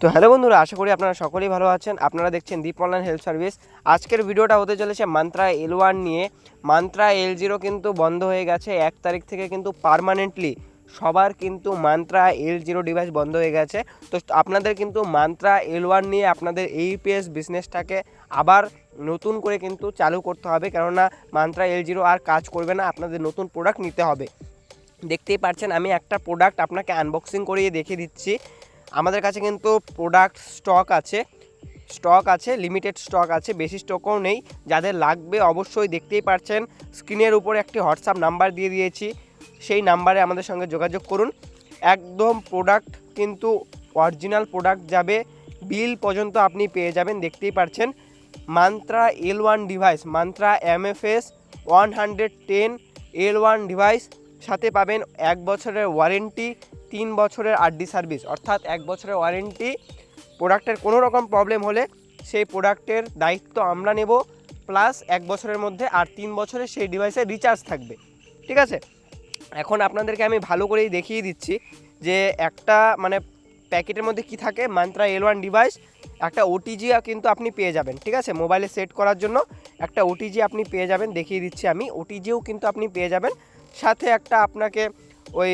তো হ্যালো বন্ধুরা, আশা করি আপনারা সকলেই ভালো আছেন। আপনারা দেখছেন দীপ অনলাইন হেলথ সার্ভিস। আজকের ভিডিওটা হতে চলেছে মান্ত্রা L1 নিয়ে। মান্ত্রা L0 কিন্তু বন্ধ হয়ে গেছে 1 তারিখ থেকে, কিন্তু পার্মানেন্টলি সবার কিন্তু মান্ত্রা L0 ডিভাইস বন্ধ হয়ে গেছে। তো আপনাদের কিন্তু মান্ত্রা L1 নিয়ে আপনাদের এইপিএস বিজনেসটাকে আবার নতুন করে কিন্তু চালু করতে হবে, কেননা মান্ত্রা L0 আর কাজ করবে না, আপনাদের নতুন প্রোডাক্ট নিতে হবে। দেখতেই পাচ্ছেন আমি একটা প্রোডাক্ট আপনাকে আনবক্সিং করিয়ে দেখিয়ে দিচ্ছি। আমাদের কাছে কিন্তু প্রোডাক্ট স্টক আছে, লিমিটেড স্টক আছে, বেশি স্টকও নেই। যাদের লাগবে অবশ্যই দেখতেই পাচ্ছেন স্ক্রিনের উপরে একটি হোয়াটসঅ্যাপ নাম্বার দিয়ে দিয়েছি, সেই নাম্বারে আমাদের সঙ্গে যোগাযোগ করুন। একদম প্রোডাক্ট কিন্তু অরিজিনাল প্রোডাক্ট যাবে, বিল পর্যন্ত আপনি পেয়ে যাবেন। দেখতেই পাচ্ছেন mantra L1 device, mantra MFS 110 L1 device, সাথে পাবেন 1 বছরের ওয়ারেন্টি, 3 বছরের আরডি সার্ভিস, অর্থাৎ 1 বছরের ওয়ারেন্টি। প্রোডাক্টের কোনো রকম প্রবলেম হলে সেই প্রোডাক্টের দায়িত্ব আমরা নেব, প্লাস 1 বছরের মধ্যে আর 3 বছরে সেই ডিভাইসে রিচার্জ থাকবে। ঠিক আছে, এখন আপনাদেরকে আমি ভালো করেই দেখিয়ে দিচ্ছি যে একটা প্যাকেটের মধ্যে কি থাকে। মান্ত্রা L1 ডিভাইস একটা ওটিজি কিন্তু আপনি পেয়ে যাবেন। ঠিক আছে, মোবাইলে সেট করার জন্য একটা ওটিজি আপনি পেয়ে যাবেন, দেখিয়ে দিচ্ছি আমি। ওটিজিও কিন্তু আপনি পেয়ে যাবেন, সাথে একটা আপনাকে ওই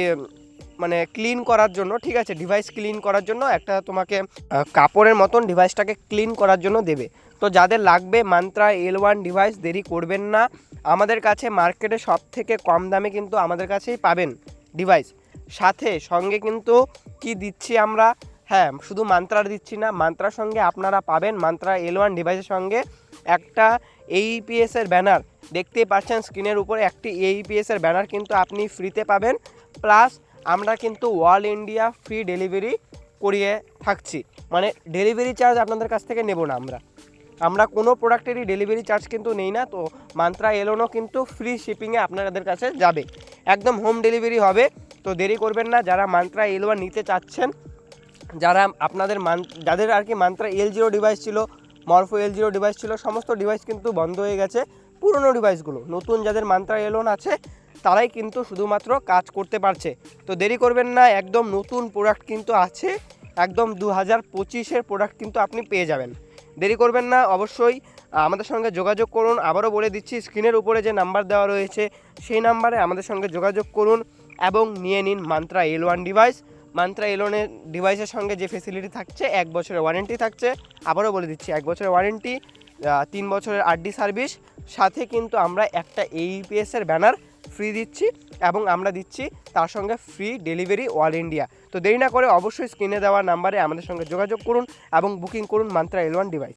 ক্লিন করার জন্য, ঠিক আছে, ডিভাইস ক্লিন করার জন্য একটা তোমাকে কাপড়ের মতন ডিভাইসটাকে ক্লিন করার জন্য দেবে। তো যাদের লাগবে মান্ত্রা L1 ডিভাইস, দেরি করবেন না। আমাদের কাছে মার্কেটে সব থেকে কম দামে কিন্তু আমাদের কাছেই পাবেন ডিভাইস। সাথে সঙ্গে কিন্তু কি দিচ্ছি আমরা, হ্যাঁ, শুধু মান্ত্রার দিচ্ছি না, মান্ত্রার সঙ্গে আপনারা পাবেন মান্ত্রা L1 ডিভাইসের সঙ্গে একটা এইপিএসের ব্যানার। দেখতেই পাচ্ছেন স্ক্রিনের উপরে একটি এইপিএসের ব্যানার কিন্তু আপনি ফ্রিতে পাবেন। প্লাস আমরা কিন্তু অল ইন্ডিয়া ফ্রি ডেলিভারি করিয়ে থাকছি, ডেলিভারি চার্জ আপনাদের কাছ থেকে নেব না। আমরা কোনো প্রোডাক্টেরই ডেলিভারি চার্জ কিন্তু নেই না। তো মান্ত্রা L1ও কিন্তু ফ্রি শিপিংয়ে আপনাদের কাছে যাবে, একদম হোম ডেলিভারি হবে। তো দেরি করবেন না, যারা মান্ত্রা L1 নিতে চাচ্ছেন, যারা যাদের আর কি মান্ত্রা L0 ডিভাইস ছিল, মরফো L0 ডিভাইস ছিল, সমস্ত ডিভাইস কিন্তু বন্ধ হয়ে গেছে। পুরনো ডিভাইসগুলো, নতুন যাদের মান্ত্রা L1 আছে তারাই কিন্তু শুধুমাত্র কাজ করতে পারছে। তো দেরি করবেন না, একদম নতুন প্রোডাক্ট কিন্তু আছে, একদম 2025-এর প্রোডাক্ট কিন্তু আপনি পেয়ে যাবেন। দেরি করবেন না, অবশ্যই আমাদের সঙ্গে যোগাযোগ করুন। আবারও বলে দিচ্ছি, স্ক্রিনের উপরে যে নাম্বার দেওয়া রয়েছে সেই নাম্বারে আমাদের সঙ্গে যোগাযোগ করুন এবং নিয়ে নিন mantra L1 device. Mantra L1 ডিভাইসের সঙ্গে যে ফেসিলিটি থাকছে, 1 বছরের ওয়ারেন্টি থাকছে। আবারও বলে দিচ্ছি, 1 বছরের ওয়ারেন্টি, 3 বছরের আরডি সার্ভিস, সাথে কিন্তু আমরা একটা এইপিএসের ব্যানার ফ্রি দিচ্ছি এবং আমরা দিচ্ছি তার সঙ্গে ফ্রি ডেলিভারি অল ইন্ডিয়া। তো দেরি না করে অবশ্যই স্ক্রিনে দেওয়া নাম্বারে আমাদের সঙ্গে যোগাযোগ করুন এবং বুকিং করুন মান্ত্রা L1 ডিভাইস।